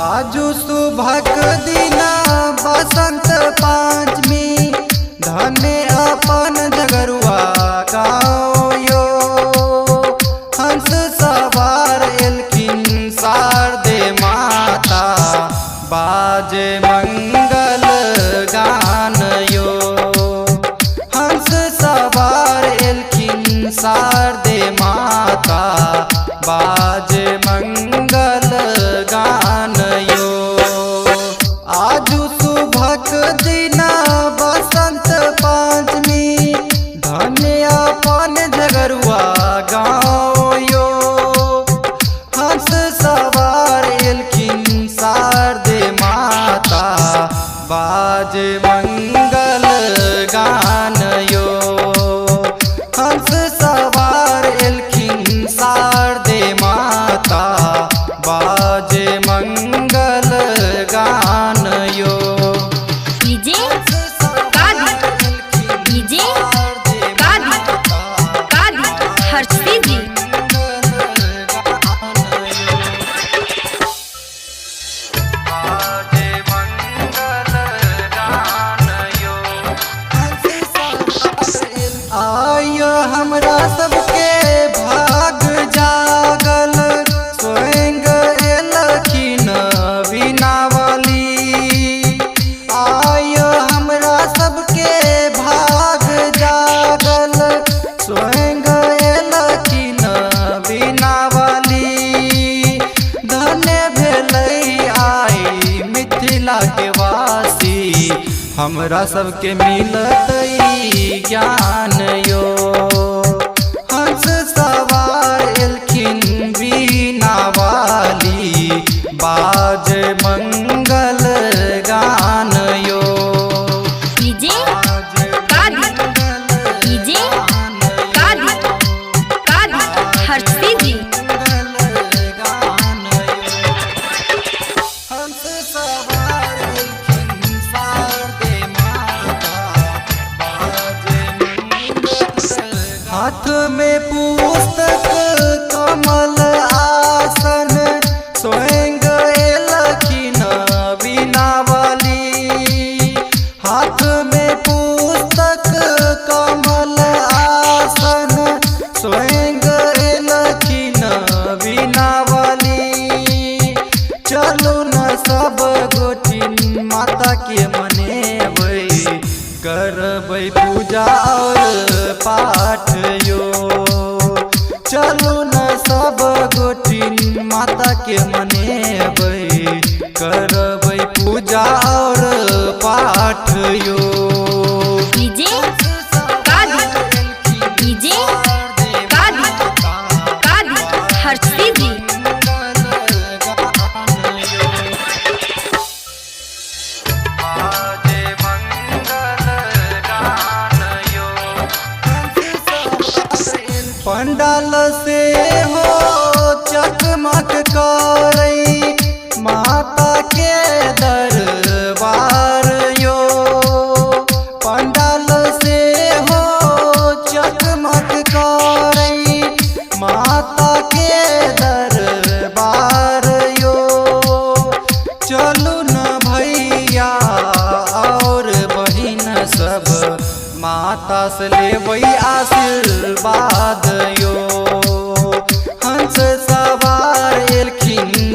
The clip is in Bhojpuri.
आजू सुभक दिना बसंत पांचमी धन्य अपन जगरुआ गाँव यो। हंस सवार एलखिन शारदे माता बाजे मंगल गान यो। हंस सवार एलखिन शारदे माता बाजे मंगल गान यो। आजू सुभक दिना बसंत पांचमी धन्य अपन जगरुआ गाँव यो। हंस सवार एलखिन शारदे माता बाजे मंगल गान यो। हंस सवार एलखिन शारदे माता बाजे मंगल गान यो। डीजे कादी डीजे कादी कादी हर्षी जी। आय हमरा सबके भाग जागल स्वयं एलखिन बीनावली। आय हमरा सबके भाग जागल स्वयं एलखिन बीनावली। धन्य भेलै आई मिथिला के वासी हमरा सबके मिलतै ज्ञान यो। हंस सवार एलखिन बीना वाली बाजे मंगल गान यो। डीजे कादी डीजे कादी कादी हर्षी जी। हंस सवार एलखिन शारदे माता बाजे मंगल। हाथ में पुस्तक कमल आसन स्वयं एलखिन बीनावली। हाथ में पुस्तक कमल आसन स्वयं एलखिन बीनावली। चलू न सब गोटिन माता के मनेबै करबै पूजा और पाठ यो। चलू न सब गोटिन माता के मनेबै करबै पूजा और पाठ यो। डीजे कादी डीजे कादी कादी हर्षी जी। पंडाल से हो चकमक करई माता के दरबार यो। पंडाल से हो चकमक करई माता के दरबार यो। चलू न भैया और बहिन सब माता से लेबै आशीर्वाद यो। हंस सवार एलखिन